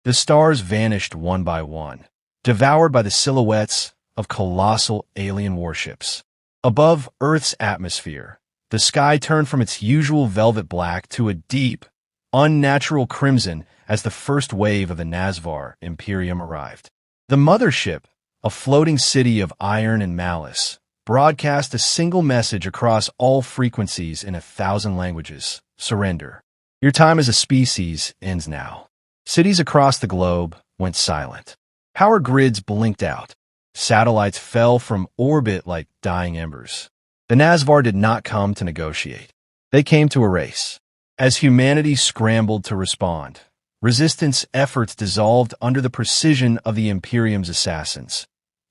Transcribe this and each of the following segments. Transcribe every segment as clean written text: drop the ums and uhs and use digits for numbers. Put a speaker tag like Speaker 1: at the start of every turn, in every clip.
Speaker 1: The stars vanished one by one, devoured by the silhouettes of colossal alien warships. Above Earth's atmosphere, the sky turned from its usual velvet black to a deep, unnatural crimson as the first wave of the Nazh'var Imperium arrived. The mothership, a floating city of iron and malice, broadcast a single message across all frequencies in 1,000 languages: surrender. Your time as a species ends now. Cities across the globe went silent. Power grids blinked out. Satellites fell from orbit like dying embers. The Nazh'var did not come to negotiate. They came to erase. As humanity scrambled to respond, resistance efforts dissolved under the precision of the Imperium's assassins.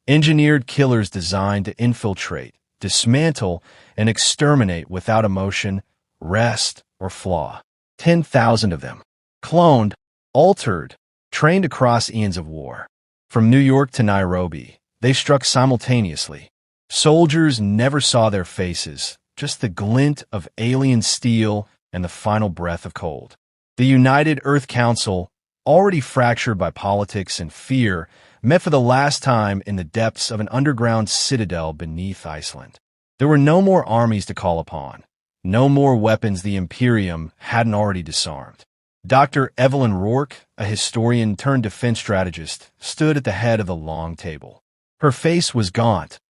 Speaker 1: Engineered killers designed to infiltrate, dismantle, and exterminate without emotion, rest, or flaw. 10,000 of them. Cloned, altered, trained across eons of war. From New York to Nairobi, they struck simultaneously. Soldiers never saw their faces, just the glint of alien steel and the final breath of cold. The United Earth Council, already fractured by politics and fear, met for the last time in the depths of an underground citadel beneath Iceland. There were no more armies to call upon, no more weapons the Imperium hadn't already disarmed. Dr. Evelyn Rourke, a historian turned defense strategist, stood at the head of the long table. Her face was gaunt,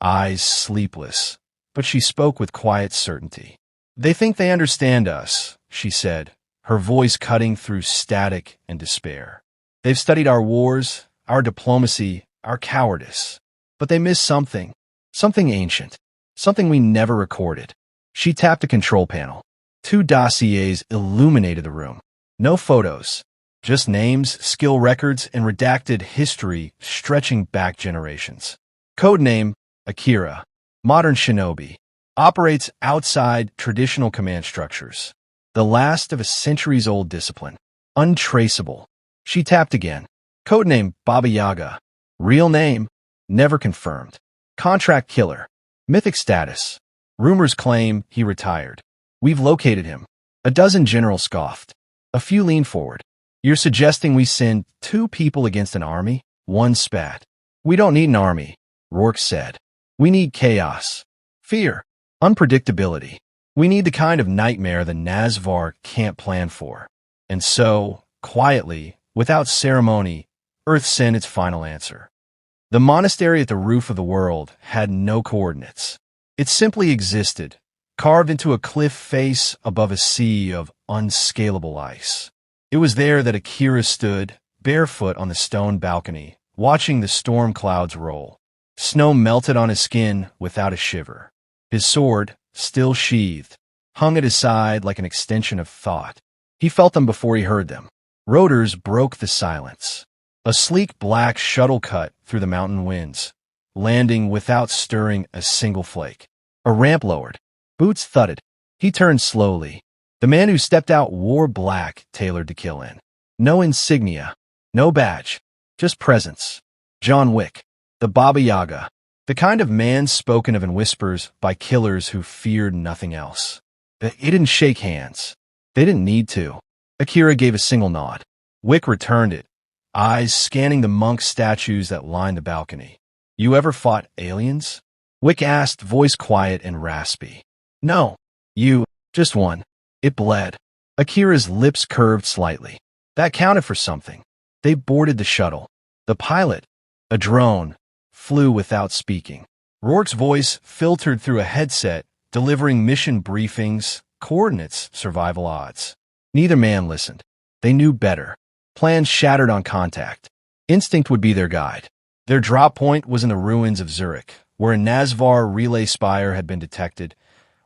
Speaker 1: eyes sleepless, but she spoke with quiet certainty. "They think they understand us," she said, her voice cutting through static and despair. "They've studied our wars, our diplomacy, our cowardice. But they miss something ancient, something we never recorded." She tapped a control panel. 2 dossiers illuminated the room. No photos, just names, skill records, and redacted history stretching back generations. Codename, Akira, modern shinobi, operates outside traditional command structures. The last of a centuries-old discipline. Untraceable. She tapped again. Codename, Baba Yaga. Real name, never confirmed. Contract killer. Mythic status. Rumors claim he retired. "We've located him." A dozen generals scoffed. A few leaned forward. "You're suggesting we send 2 people against an army?" One spat. "We don't need an army," Rourke said. "We need chaos. Fear. Unpredictability. We need the kind of nightmare the Nazh'var can't plan for." And so, quietly, without ceremony, Earth sent its final answer. The monastery at the roof of the world had no coordinates. It simply existed, carved into a cliff face above a sea of unscalable ice. It was there that Akira stood, barefoot on the stone balcony, watching the storm clouds roll. Snow melted on his skin without a shiver. His sword, still sheathed, hung at his side like an extension of thought. He felt them before he heard them. Rotors broke the silence. A sleek black shuttle cut through the mountain winds, landing without stirring a single flake. A ramp lowered. Boots thudded. He turned slowly. The man who stepped out wore black, tailored to kill in. No insignia, no badge, just presence. John Wick, the Baba Yaga, the kind of man spoken of in whispers by killers who feared nothing else. They didn't shake hands. They didn't need to. Akira gave a single nod. Wick returned it, eyes scanning the monk statues that lined the balcony. "You ever fought aliens?" Wick asked, voice quiet and raspy. "No. You, just one." It bled. Akira's lips curved slightly. That counted for something. They boarded the shuttle. The pilot, a drone, flew without speaking. Rourke's voice filtered through a headset, delivering mission briefings, coordinates, survival odds. Neither man listened. They knew better. Plans shattered on contact. Instinct would be their guide. Their drop point was in the ruins of Zurich, where a Nazh'var relay spire had been detected,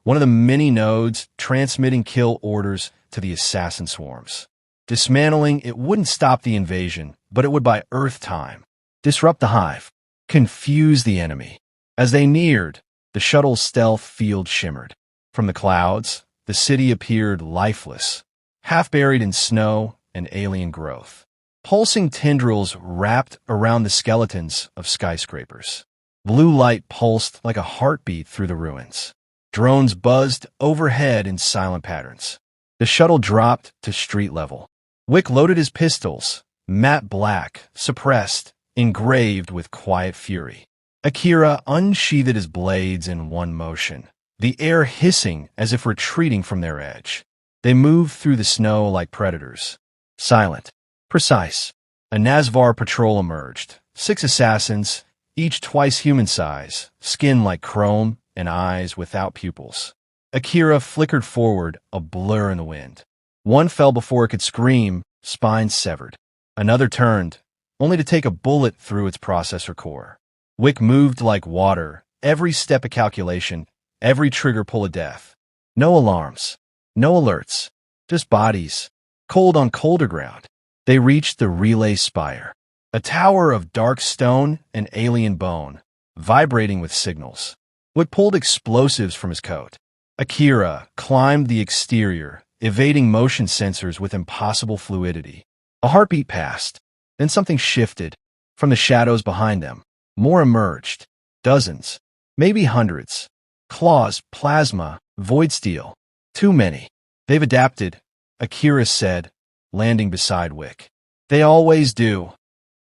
Speaker 1: one of the many nodes transmitting kill orders to the assassin swarms. Dismantling it wouldn't stop the invasion, but it would buy Earth time, disrupt the hive, confuse the enemy. As they neared, the shuttle's stealth field shimmered. From the clouds, the city appeared lifeless, half buried in snow and alien growth. Pulsing tendrils wrapped around the skeletons of skyscrapers. Blue light pulsed like a heartbeat through the ruins. Drones buzzed overhead in silent patterns. The shuttle dropped to street level. Wick loaded his pistols, matte black, suppressed, engraved with quiet fury. Akira unsheathed his blades in one motion, the air hissing as if retreating from their edge. They moved through the snow like predators. Silent, precise. A Nazh'var patrol emerged. 6 assassins, each twice human size, skin like chrome and eyes without pupils. Akira flickered forward, a blur in the wind. One fell before it could scream, spine severed. Another turned, only to take a bullet through its processor core. Wick moved like water, every step a calculation, every trigger pull a death. No alarms, no alerts, just bodies, cold on colder ground. They reached the relay spire, a tower of dark stone and alien bone, vibrating with signals. Wick pulled explosives from his coat. Akira climbed the exterior, evading motion sensors with impossible fluidity. A heartbeat passed, then something shifted. From the shadows behind them, more emerged. Dozens, maybe hundreds. Claws, plasma, void steel. Too many. They've adapted, Akira said, landing beside Wick. They always do,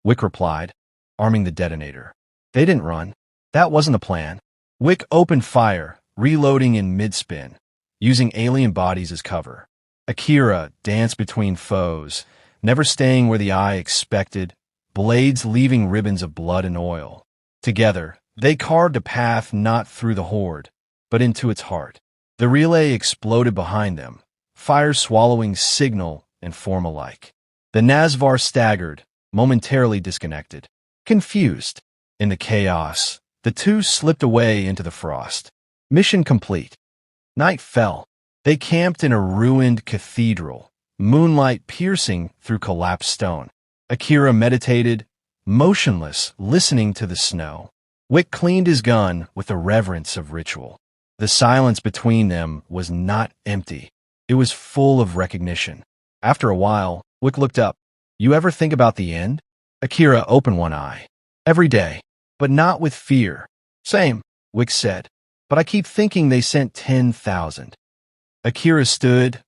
Speaker 1: Wick replied, arming the detonator. They didn't run. That wasn't the plan. Wick opened fire, reloading in mid-spin, using alien bodies as cover. Akira danced between foes, never staying where the eye expected, blades leaving ribbons of blood and oil. Together, they carved a path not through the horde, but into its heart. The relay exploded behind them, fire swallowing signal and form alike. The Nazh'var staggered, momentarily disconnected. Confused. In the chaos, the two slipped away into the frost. Mission complete. Night fell. They camped in a ruined cathedral, moonlight piercing through collapsed stone. Akira meditated, motionless, listening to the snow. Wick cleaned his gun with the reverence of ritual. The silence between them was not empty. It was full of recognition. After a while, Wick looked up. You ever think about the end? Akira opened one eye. Every day, but not with fear. Same, Wick said, but I keep thinking they sent 10,000. Akira stood,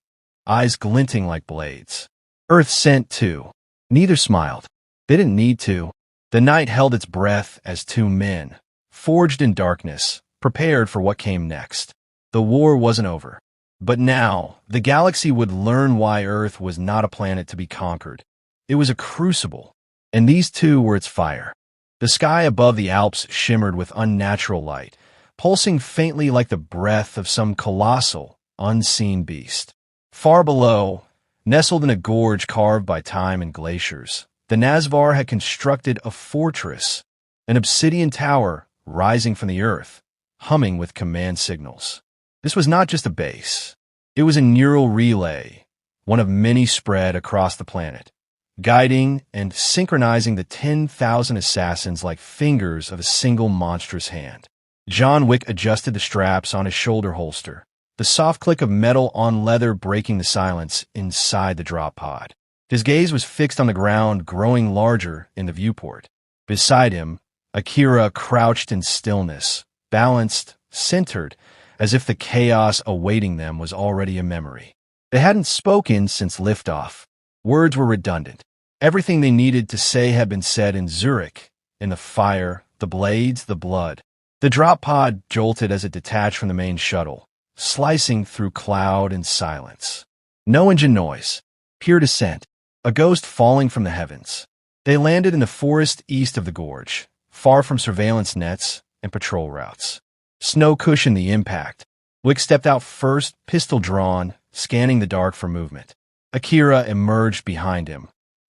Speaker 1: eyes glinting like blades. Earth sent 2. Neither smiled. They didn't need to. The night held its breath as 2 men, forged in darkness, prepared for what came next. The war wasn't over. But now, the galaxy would learn why Earth was not a planet to be conquered. It was a crucible, and these 2 were its fire. The sky above the Alps shimmered with unnatural light, pulsing faintly like the breath of some colossal, unseen beast. Far below, nestled in a gorge carved by time and glaciers, the Nazh'var had constructed a fortress, an obsidian tower rising from the earth, humming with command signals. This was not just a base. It was a neural relay, one of many spread across the planet, guiding and synchronizing the 10,000 assassins like fingers of a single monstrous hand. John Wick adjusted the straps on his shoulder holster, the soft click of metal on leather breaking the silence inside the drop pod. His gaze was fixed on the ground, growing larger in the viewport. Beside him, Akira crouched in stillness, balanced, centered, as if the chaos awaiting them was already a memory. They hadn't spoken since liftoff. Words were redundant. Everything they needed to say had been said in Zurich, in the fire, the blades, the blood. The drop pod jolted as it detached from the main shuttle, slicing through cloud and silence. No engine noise, pure descent, a ghost falling from the heavens. They landed in the forest east of the gorge, far from surveillance nets and patrol routes. Snow cushioned the impact. Wick stepped out first, pistol drawn, scanning the dark for movement. Akira emerged behind him,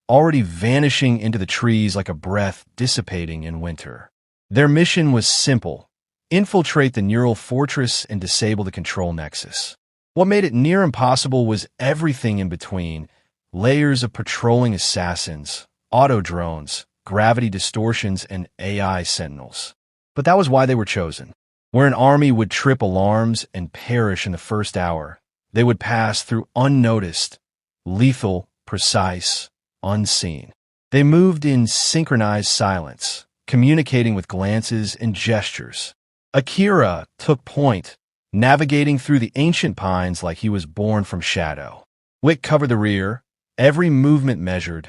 Speaker 1: already vanishing into the trees like a breath dissipating in winter. Their mission was simple: infiltrate the neural fortress and disable the control nexus. What made it near impossible was everything in between: layers of patrolling assassins, auto drones, gravity distortions, and AI sentinels. But that was why they were chosen. Where an army would trip alarms and perish in the first hour, they would pass through unnoticed, lethal, precise, unseen. They moved in synchronized silence, communicating with glances and gestures. Akira took point, navigating through the ancient pines like he was born from shadow. Wick covered the rear, every movement measured,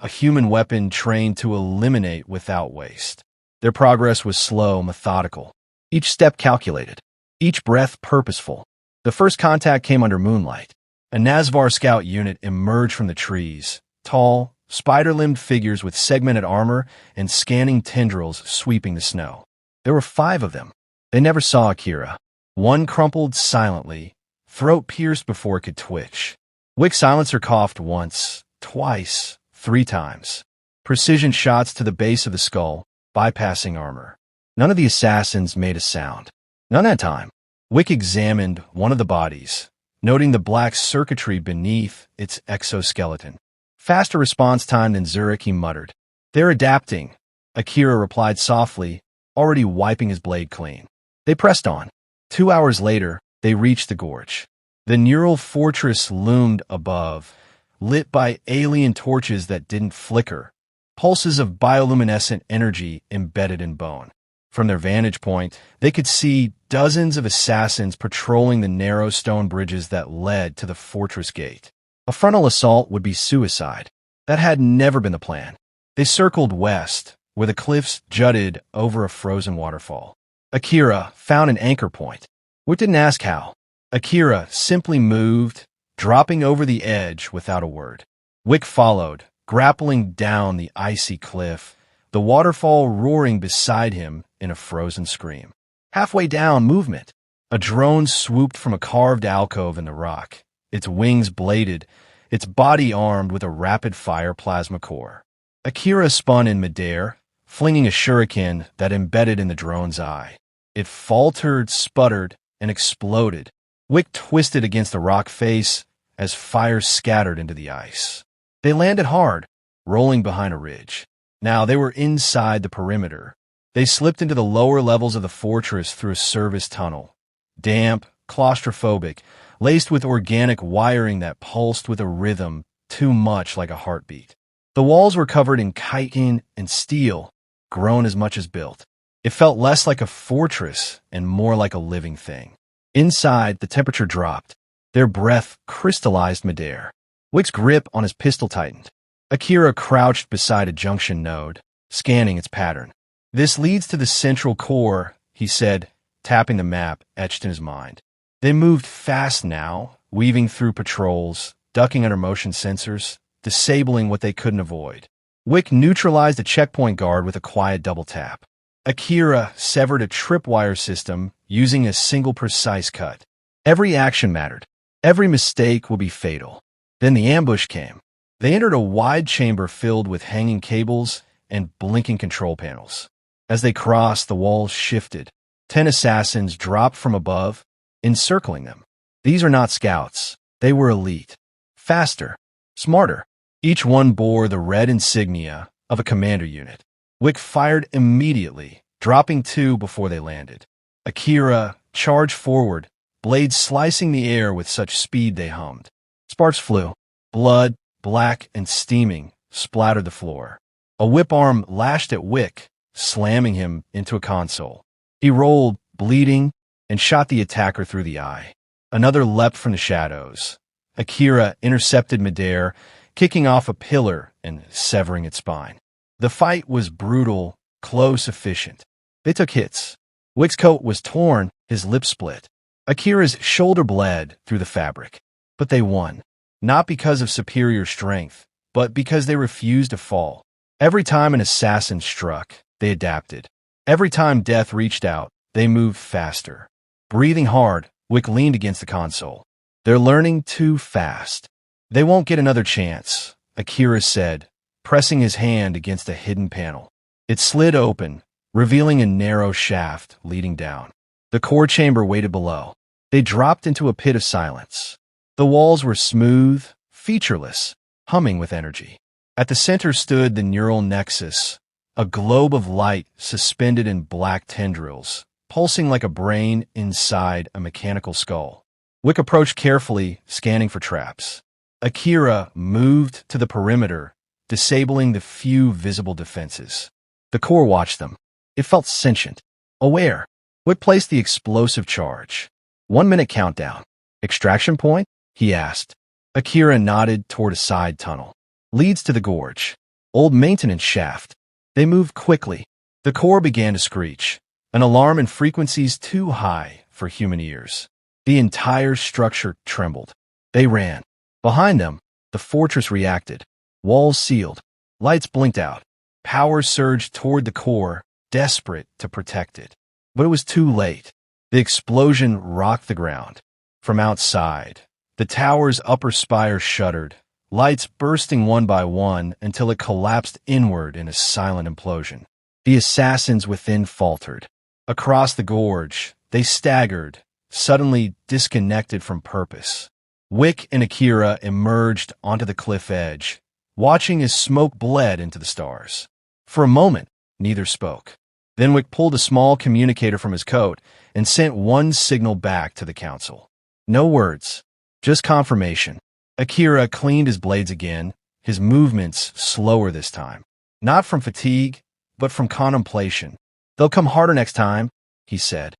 Speaker 1: a human weapon trained to eliminate without waste. Their progress was slow, methodical. Each step calculated. Each breath purposeful. The first contact came under moonlight. A Nazh'var scout unit emerged from the trees. Tall, spider-limbed figures with segmented armor and scanning tendrils sweeping the snow. There were 5 of them. They never saw Akira. One crumpled silently, throat pierced before it could twitch. Wick's silencer coughed once, twice, 3 times. Precision shots to the base of the skull, bypassing armor. None of the assassins made a sound. None had time. Wick examined one of the bodies, noting the black circuitry beneath its exoskeleton. Faster response time than Zurich, he muttered. They're adapting, Akira replied softly, already wiping his blade clean. They pressed on. 2 hours later, they reached the gorge. The neural fortress loomed above, lit by alien torches that didn't flicker, pulses of bioluminescent energy embedded in bone. From their vantage point, they could see dozens of assassins patrolling the narrow stone bridges that led to the fortress gate. A frontal assault would be suicide. That had never been the plan. They circled west, where the cliffs jutted over a frozen waterfall. Akira found an anchor point. Wick didn't ask how. Akira simply moved, dropping over the edge without a word. Wick followed, grappling down the icy cliff, the waterfall roaring beside him in a frozen scream. Halfway down, movement. A drone swooped from a carved alcove in the rock, its wings bladed, its body armed with a rapid-fire plasma core. Akira spun in midair, flinging a shuriken that embedded in the drone's eye. It faltered, sputtered, and exploded. Wick twisted against the rock face as fire scattered into the ice. They landed hard, rolling behind a ridge. Now they were inside the perimeter. They slipped into the lower levels of the fortress through a service tunnel. Damp, claustrophobic, laced with organic wiring that pulsed with a rhythm too much like a heartbeat. The walls were covered in chitin and steel, grown as much as built. It felt less like a fortress and more like a living thing. Inside, the temperature dropped. Their breath crystallized midair. Wick's grip on his pistol tightened. Akira crouched beside a junction node, scanning its pattern. This leads to the central core, he said, tapping the map etched in his mind. They moved fast now, weaving through patrols, ducking under motion sensors, disabling what they couldn't avoid. Wick neutralized a checkpoint guard with a quiet double tap. Akira severed a tripwire system using a single precise cut. Every action mattered. Every mistake would be fatal. Then the ambush came. They entered a wide chamber filled with hanging cables and blinking control panels. As they crossed, the walls shifted. 10 assassins dropped from above, encircling them. These are not scouts. They were elite. Faster. Smarter. Each one bore the red insignia of a commander unit. Wick fired immediately, dropping 2 before they landed. Akira charged forward, blades slicing the air with such speed they hummed. Sparks flew. Blood, black and steaming, splattered the floor. A whip arm lashed at Wick, slamming him into a console. He rolled, bleeding, and shot the attacker through the eye. Another leapt from the shadows. Akira intercepted midair, kicking off a pillar and severing its spine. The fight was brutal, close, efficient. They took hits. Wick's coat was torn, his lips split. Akira's shoulder bled through the fabric. But they won. Not because of superior strength, but because they refused to fall. Every time an assassin struck, they adapted. Every time death reached out, they moved faster. Breathing hard, Wick leaned against the console. They're learning too fast. They won't get another chance, Akira said, pressing his hand against a hidden panel. It slid open, revealing a narrow shaft leading down. The core chamber waited below. They dropped into a pit of silence. The walls were smooth, featureless, humming with energy. At the center stood the neural nexus, a globe of light suspended in black tendrils, pulsing like a brain inside a mechanical skull. Wick approached carefully, scanning for traps. Akira moved to the perimeter, disabling the few visible defenses. The core watched them. It felt sentient, aware. Wick placed the explosive charge. 1 minute countdown. Extraction point? He asked. Akira nodded toward a side tunnel. Leads to the gorge. Old maintenance shaft. They moved quickly. The core began to screech, an alarm in frequencies too high for human ears. The entire structure trembled. They ran. Behind them, the fortress reacted. Walls sealed. Lights blinked out. Power surged toward the core, desperate to protect it. But it was too late. The explosion rocked the ground. From outside, the tower's upper spire shuddered, lights bursting one by one until it collapsed inward in a silent implosion. The assassins within faltered. Across the gorge, they staggered, suddenly disconnected from purpose. Wick and Akira emerged onto the cliff edge, watching as smoke bled into the stars. For a moment, neither spoke. Then Wick pulled a small communicator from his coat and sent one signal back to the council. No words, just confirmation. Akira cleaned his blades again, his movements slower this time. Not from fatigue, but from contemplation. They'll come harder next time, he said.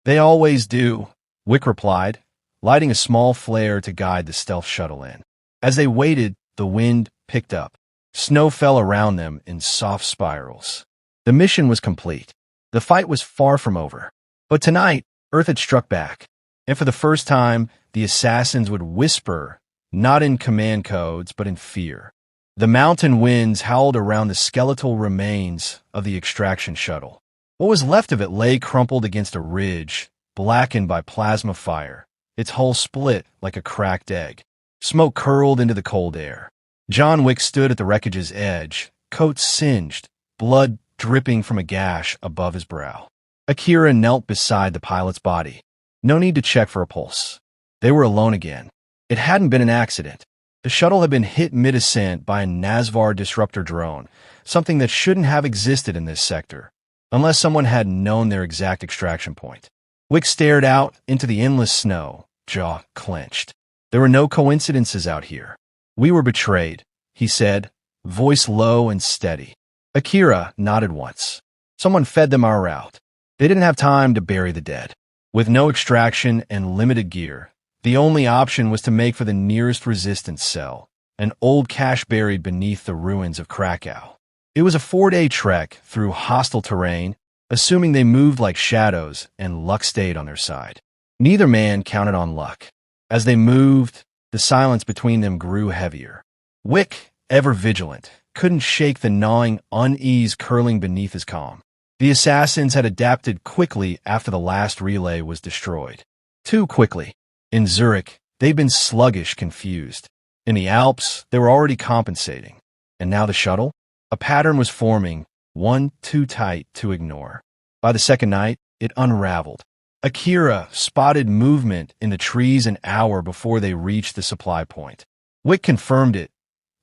Speaker 1: They always do, Wick replied, lighting a small flare to guide the stealth shuttle in. As they waited, the wind picked up. Snow fell around them in soft spirals. The mission was complete. The fight was far from over. But tonight, Earth had struck back. And for the first time, the assassins would whisper, not in command codes, but in fear. The mountain winds howled around the skeletal remains of the extraction shuttle. What was left of it lay crumpled against a ridge, blackened by plasma fire, its hull split like a cracked egg. Smoke curled into the cold air. John Wick stood at the wreckage's edge, coat singed, blood dripping from a gash above his brow. Akira knelt beside the pilot's body. No need to check for a pulse. They were alone again. It hadn't been an accident. The shuttle had been hit mid-ascent by a Nazh'var disruptor drone, something that shouldn't have existed in this sector, unless someone had known their exact extraction point. Wick stared out into the endless snow, jaw clenched. There were no coincidences out here. We were betrayed, he said, voice low and steady. Akira nodded once. Someone fed them our route. They didn't have time to bury the dead. With no extraction and limited gear, the only option was to make for the nearest resistance cell, an old cache buried beneath the ruins of Krakow. It was a 4-day trek through hostile terrain, assuming they moved like shadows and luck stayed on their side. Neither man counted on luck. As they moved, the silence between them grew heavier. Wick, ever vigilant, couldn't shake the gnawing unease curling beneath his calm. The assassins had adapted quickly after the last relay was destroyed. Too quickly. In Zurich, they'd been sluggish, confused. In the Alps, they were already compensating. And now the shuttle? A pattern was forming, one too tight to ignore. By the second night, it unraveled. Akira spotted movement in the trees an hour before they reached the supply point. Wick confirmed it.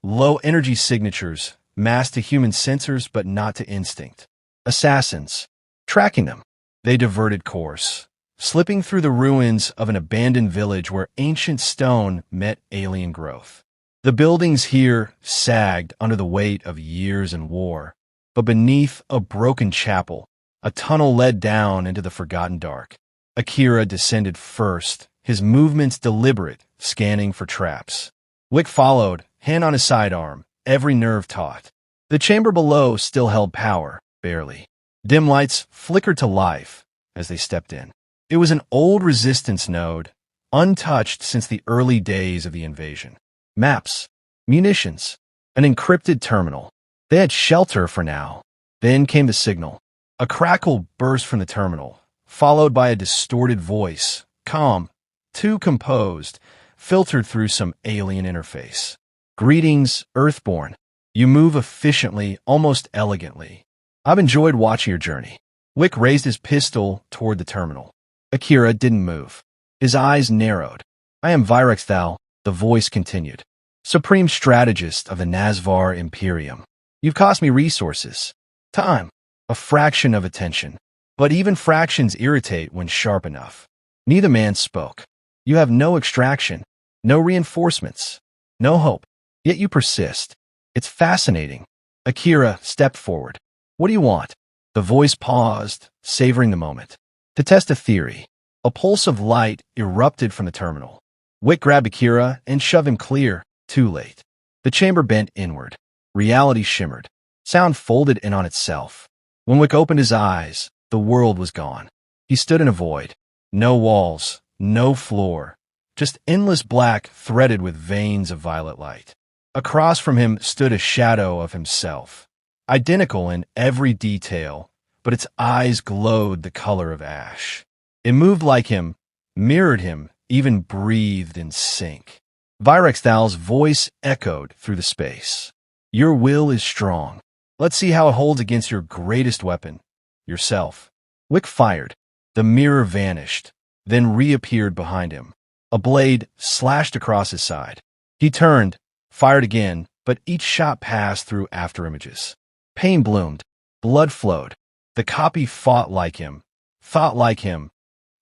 Speaker 1: Low energy signatures, masked to human sensors but not to instinct. Assassins. Tracking them. They diverted course, slipping through the ruins of an abandoned village where ancient stone met alien growth. The buildings here sagged under the weight of years and war, but beneath a broken chapel, a tunnel led down into the forgotten dark. Akira descended first, his movements deliberate, scanning for traps. Wick followed, hand on his sidearm, every nerve taut. The chamber below still held power, barely. Dim lights flickered to life as they stepped in. It was an old resistance node, untouched since the early days of the invasion. Maps, munitions, an encrypted terminal. They had shelter for now. Then came the signal. A crackle burst from the terminal, followed by a distorted voice, calm, too composed, filtered through some alien interface. Greetings, Earthborn. You move efficiently, almost elegantly. I've enjoyed watching your journey. Wick raised his pistol toward the terminal. Akira didn't move. His eyes narrowed. I am Virex Thal, the voice continued. Supreme strategist of the Nazh'var Imperium. You've cost me resources. Time. A fraction of attention. But even fractions irritate when sharp enough. Neither man spoke. You have no extraction, no reinforcements, no hope. Yet you persist. It's fascinating. Akira stepped forward. What do you want? The voice paused, savoring the moment. To test a theory, a pulse of light erupted from the terminal. Wick grabbed Akira and shoved him clear, too late. The chamber bent inward. Reality shimmered. Sound folded in on itself. When Wick opened his eyes, the world was gone. He stood in a void. No walls, no floor, just endless black threaded with veins of violet light. Across from him stood a shadow of himself, identical in every detail, but its eyes glowed the color of ash. It moved like him, mirrored him, even breathed in sync. Virexthal's voice echoed through the space. Your will is strong. Let's see how it holds against your greatest weapon, yourself. Wick fired. The mirror vanished, then reappeared behind him. A blade slashed across his side. He turned, fired again, but each shot passed through afterimages. Pain bloomed. Blood flowed. The copy fought like him, thought like him,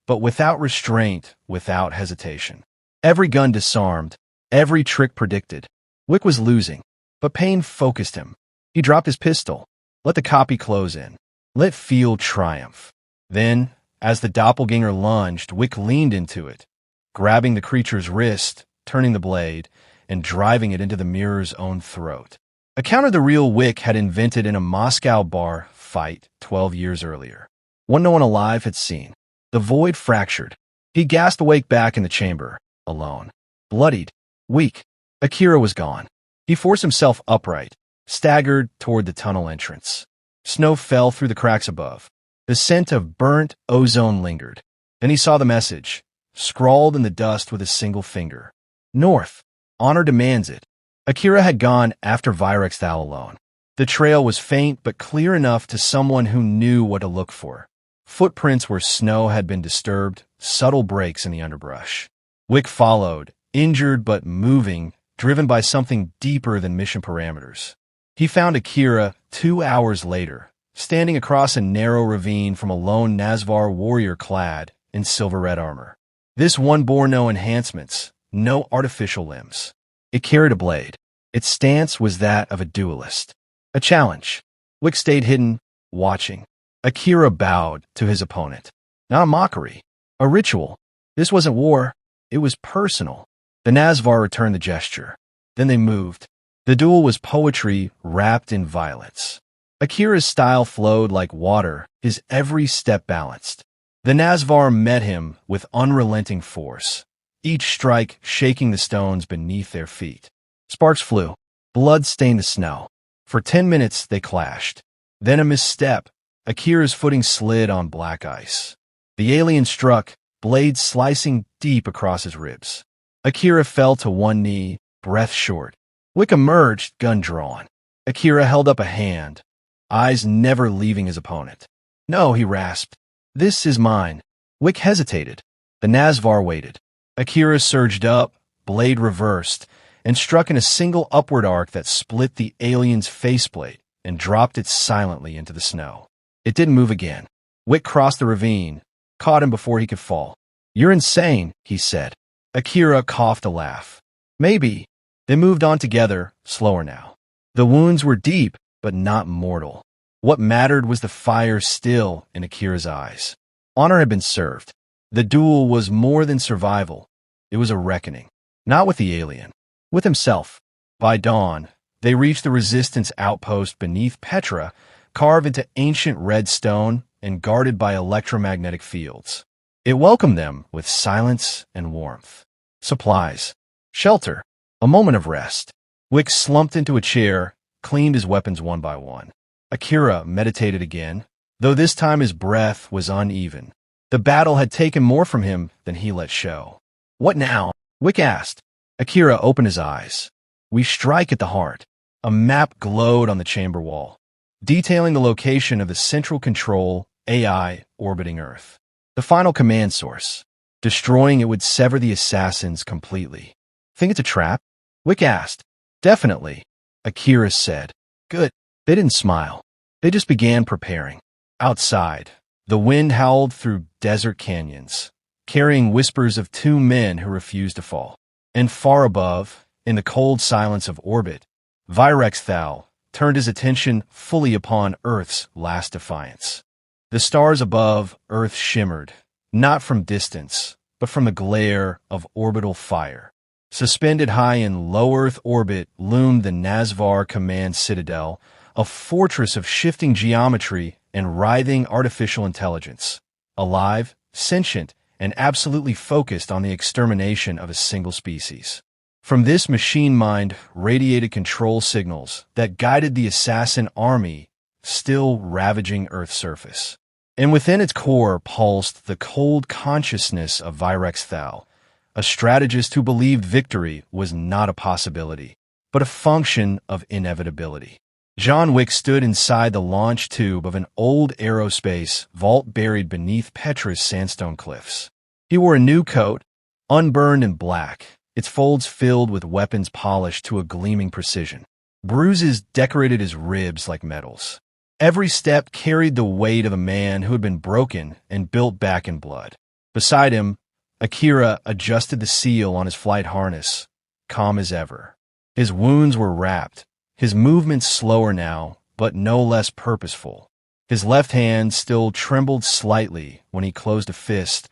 Speaker 1: but without restraint, without hesitation. Every gun disarmed, every trick predicted. Wick was losing, but pain focused him. He dropped his pistol. Let the copy close in. Let feel triumph. Then, as the doppelganger lunged, Wick leaned into it, grabbing the creature's wrist, turning the blade, and driving it into the mirror's own throat. A counter the real Wick had invented in a Moscow bar fight 12 years earlier. One no one alive had seen. The void fractured. He gasped awake back in the chamber, alone. Bloodied, weak. Akira was gone. He forced himself upright, staggered toward the tunnel entrance. Snow fell through the cracks above. The scent of burnt ozone lingered. Then he saw the message, scrawled in the dust with a single finger. North. Honor demands it. Akira had gone after Virexthal alone. The trail was faint but clear enough to someone who knew what to look for. Footprints where snow had been disturbed, subtle breaks in the underbrush. Wick followed, injured but moving, driven by something deeper than mission parameters. He found Akira 2 hours later, standing across a narrow ravine from a lone Nazh'var warrior clad in silver-red armor. This one bore no enhancements, no artificial limbs. It carried a blade. Its stance was that of a duelist. A challenge. Wick stayed hidden, watching. Akira bowed to his opponent. Not a mockery. A ritual. This wasn't war. It was personal. The Nazh'var returned the gesture. Then they moved. The duel was poetry wrapped in violence. Akira's style flowed like water, his every step balanced. The Nazh'var met him with unrelenting force, each strike shaking the stones beneath their feet. Sparks flew. Blood stained the snow. For 10 minutes they clashed. Then a misstep. Akira's footing slid on black ice. The alien struck, blade slicing deep across his ribs. Akira fell to one knee, breath short. Wick emerged, gun drawn. Akira held up a hand, eyes never leaving his opponent. No, he rasped. This is mine. Wick hesitated. The Nazh'var waited. Akira surged up, blade reversed, and struck in a single upward arc that split the alien's faceplate and dropped it silently into the snow. It didn't move again. Wick crossed the ravine, caught him before he could fall. You're insane, he said. Akira coughed a laugh. Maybe. They moved on together, slower now. The wounds were deep, but not mortal. What mattered was the fire still in Akira's eyes. Honor had been served. The duel was more than survival. It was a reckoning. Not with the alien. With himself. By dawn, they reached the resistance outpost beneath Petra, carved into ancient red stone and guarded by electromagnetic fields. It welcomed them with silence and warmth. Supplies. Shelter. A moment of rest. Wick slumped into a chair, cleaned his weapons one by one. Akira meditated again, though this time his breath was uneven. The battle had taken more from him than he let show. What now? Wick asked. Akira opened his eyes. We strike at the heart. A map glowed on the chamber wall, detailing the location of the central control AI orbiting Earth. The final command source. Destroying it would sever the assassins completely. Think it's a trap? Wick asked. Definitely, Akira said. Good. They didn't smile. They just began preparing. Outside, the wind howled through desert canyons, carrying whispers of 2 men who refused to fall. And far above, in the cold silence of orbit, Virexthal turned his attention fully upon Earth's last defiance. The stars above Earth shimmered, not from distance, but from the glare of orbital fire. Suspended high in low Earth orbit loomed the Nazh'var Command Citadel, a fortress of shifting geometry and writhing artificial intelligence. Alive, sentient, and absolutely focused on the extermination of a single species. From this machine mind radiated control signals that guided the assassin army still ravaging Earth's surface. And within its core pulsed the cold consciousness of Virex Thal, a strategist who believed victory was not a possibility, but a function of inevitability. John Wick stood inside the launch tube of an old aerospace vault buried beneath Petra's sandstone cliffs. He wore a new coat, unburned and black, its folds filled with weapons polished to a gleaming precision. Bruises decorated his ribs like medals. Every step carried the weight of a man who had been broken and built back in blood. Beside him, Akira adjusted the seal on his flight harness, calm as ever. His wounds were wrapped, his movements slower now, but no less purposeful. His left hand still trembled slightly when he closed a fist,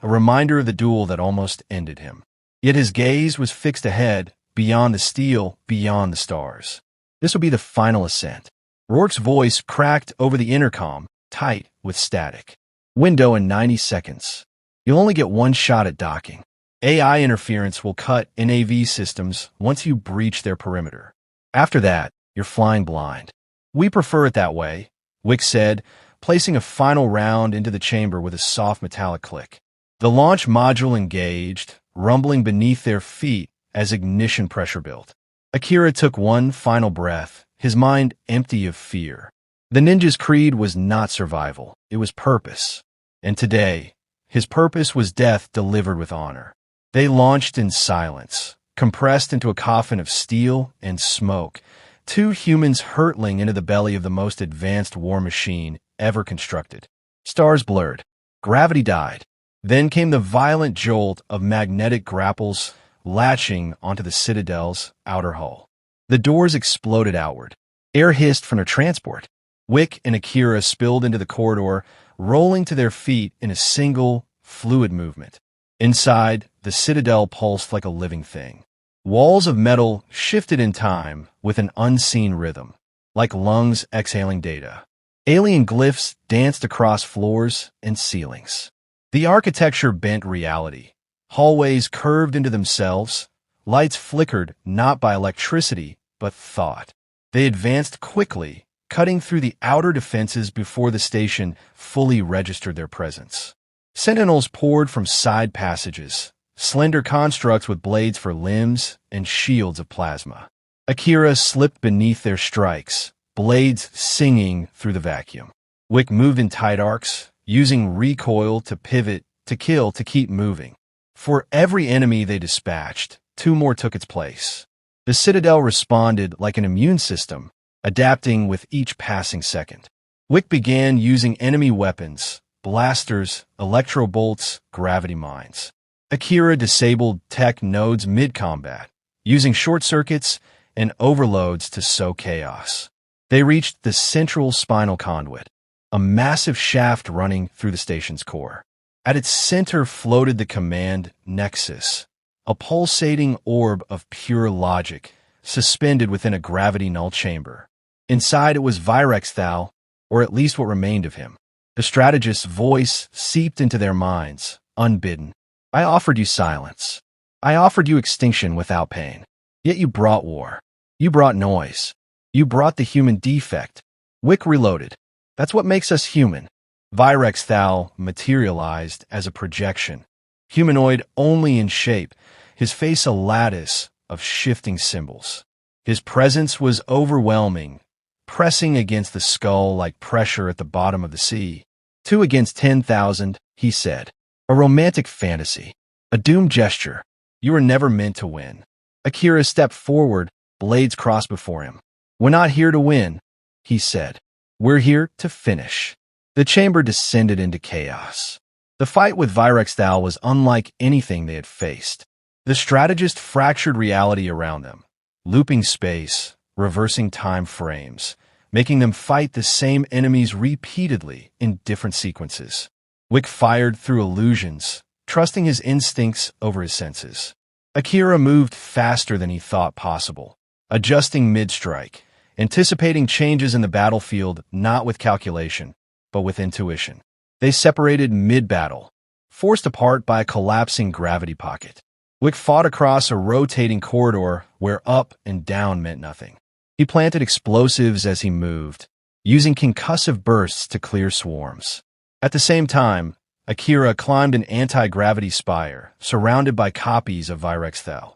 Speaker 1: a reminder of the duel that almost ended him. Yet his gaze was fixed ahead, beyond the steel, beyond the stars. This would be the final ascent. Rourke's voice cracked over the intercom, tight with static. Window in 90 seconds. You'll only get one shot at docking. AI interference will cut NAV systems once you breach their perimeter. After that, you're flying blind. We prefer it that way, Wick said, placing a final round into the chamber with a soft metallic click. The launch module engaged, rumbling beneath their feet as ignition pressure built. Akira took one final breath, his mind empty of fear. The ninja's creed was not survival, it was purpose. And today, his purpose was death delivered with honor. They launched in silence, compressed into a coffin of steel and smoke, two humans hurtling into the belly of the most advanced war machine ever constructed. Stars blurred. Gravity died. Then came the violent jolt of magnetic grapples latching onto the Citadel's outer hull. The doors exploded outward. Air hissed from their transport. Wick and Akira spilled into the corridor, rolling to their feet in a single, fluid movement. Inside, the Citadel pulsed like a living thing. Walls of metal shifted in time with an unseen rhythm, like lungs exhaling data. Alien glyphs danced across floors and ceilings. The architecture bent reality. Hallways curved into themselves. Lights flickered not by electricity, but thought. They advanced quickly, cutting through the outer defenses before the station fully registered their presence. Sentinels poured from side passages, slender constructs with blades for limbs and shields of plasma. Akira slipped beneath their strikes, blades singing through the vacuum. Wick moved in tight arcs, using recoil to pivot, to kill, to keep moving. For every enemy they dispatched, two more took its place. The Citadel responded like an immune system, adapting with each passing second. Wick began using enemy weapons, blasters, electro bolts, gravity mines. Akira disabled tech nodes mid-combat, using short circuits and overloads to sow chaos. They reached the central spinal conduit, a massive shaft running through the station's core. At its center floated the command nexus, a pulsating orb of pure logic, suspended within a gravity-null chamber. Inside it was Virex Thal, or at least what remained of him. The strategist's voice seeped into their minds, unbidden. I offered you silence. I offered you extinction without pain. Yet you brought war. You brought noise. You brought the human defect. Wick reloaded. That's what makes us human. Virex Thal materialized as a projection. Humanoid only in shape, his face a lattice of shifting symbols. His presence was overwhelming, pressing against the skull like pressure at the bottom of the sea. 2 against 10,000, he said. A romantic fantasy. A doomed gesture. You were never meant to win. Akira stepped forward, blades crossed before him. We're not here to win, he said. We're here to finish. The chamber descended into chaos. The fight with Virex Thal was unlike anything they had faced. The strategist fractured reality around them, looping space, reversing time frames, making them fight the same enemies repeatedly in different sequences. Wick fired through illusions, trusting his instincts over his senses. Akira moved faster than he thought possible, adjusting mid-strike, anticipating changes in the battlefield not with calculation, but with intuition. They separated mid-battle, forced apart by a collapsing gravity pocket. Wick fought across a rotating corridor where up and down meant nothing. He planted explosives as he moved, using concussive bursts to clear swarms. At the same time, Akira climbed an anti-gravity spire surrounded by copies of Virexthal,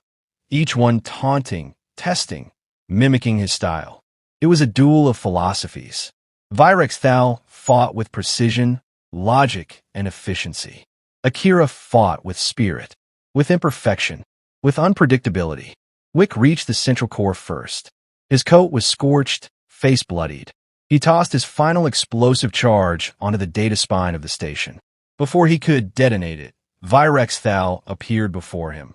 Speaker 1: each one taunting, testing, mimicking his style. It was a duel of philosophies. Virexthal fought with precision, logic, and efficiency. Akira fought with spirit, with imperfection, with unpredictability. Wick reached the central core first. His coat was scorched, face bloodied. He tossed his final explosive charge onto the data spine of the station. Before he could detonate it, Virexthal appeared before him.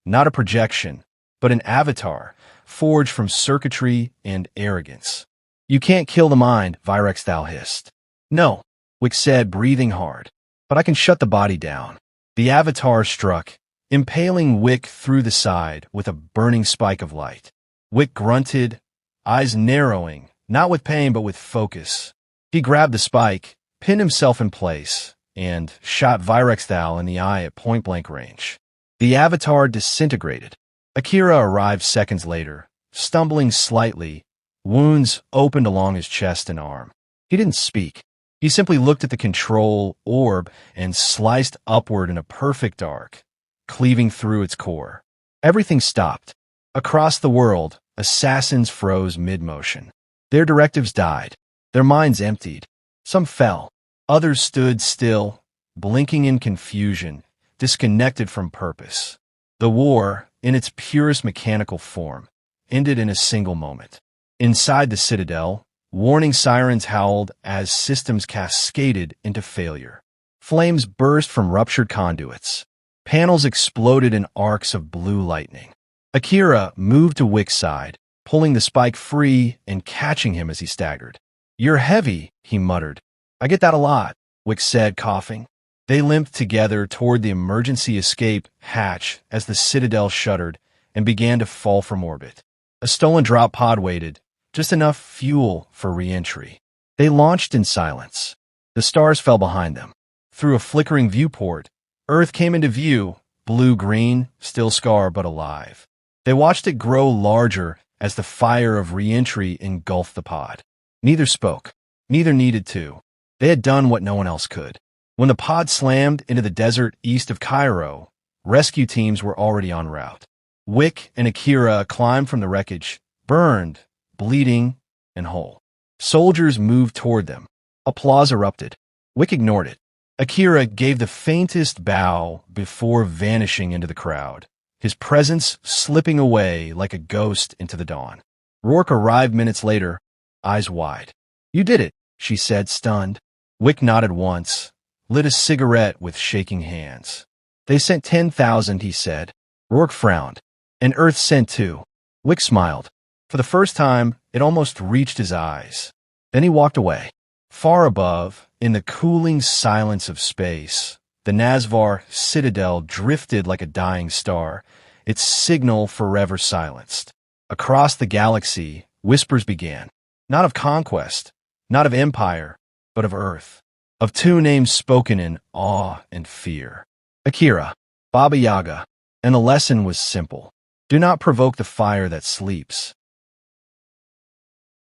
Speaker 1: Not a projection, but an avatar, forged from circuitry and arrogance. "You can't kill the mind," Virexthal hissed. "No," Wick said, breathing hard, "but I can shut the body down." The avatar struck, impaling Wick through the side with a burning spike of light. Wick grunted, eyes narrowing, not with pain but with focus. He grabbed the spike, pinned himself in place, and shot Virexthal in the eye at point-blank range. The avatar disintegrated. Akira arrived seconds later, stumbling slightly. Wounds opened along his chest and arm. He didn't speak. He simply looked at the control orb and sliced upward in a perfect arc, cleaving through its core. Everything stopped. Across the world, assassins froze mid-motion. Their directives died. Their minds emptied. Some fell. Others stood still, blinking in confusion, disconnected from purpose. The war, in its purest mechanical form, ended in a single moment. Inside the citadel, warning sirens howled as systems cascaded into failure. Flames burst from ruptured conduits. Panels exploded in arcs of blue lightning. Akira moved to Wick's side, pulling the spike free and catching him as he staggered. "You're heavy," he muttered. "I get that a lot," Wick said, coughing. They limped together toward the emergency escape hatch as the Citadel shuddered and began to fall from orbit. A stolen drop pod waited, just enough fuel for re-entry. They launched in silence. The stars fell behind them. Through a flickering viewport, Earth came into view, blue-green, still scarred but alive. They watched it grow larger as the fire of re-entry engulfed the pod. Neither spoke. Neither needed to. They had done what no one else could. When the pod slammed into the desert east of Cairo, rescue teams were already en route. Wick and Akira climbed from the wreckage, burned, bleeding, and whole. Soldiers moved toward them. Applause erupted. Wick ignored it. Akira gave the faintest bow before vanishing into the crowd, his presence slipping away like a ghost into the dawn. Rourke arrived minutes later, eyes wide. "You did it," she said, stunned. Wick nodded once, lit a cigarette with shaking hands. "They sent 10,000, he said. Rourke frowned. "And Earth sent 2. Wick smiled. For the first time, it almost reached his eyes. Then he walked away. Far above, in the cooling silence of space, the Nazh'var citadel drifted like a dying star, its signal forever silenced. Across the galaxy, whispers began, not of conquest, not of empire, but of Earth, of 2 names spoken in awe and fear. Akira, Baba Yaga, and the lesson was simple. Do not provoke the fire that sleeps.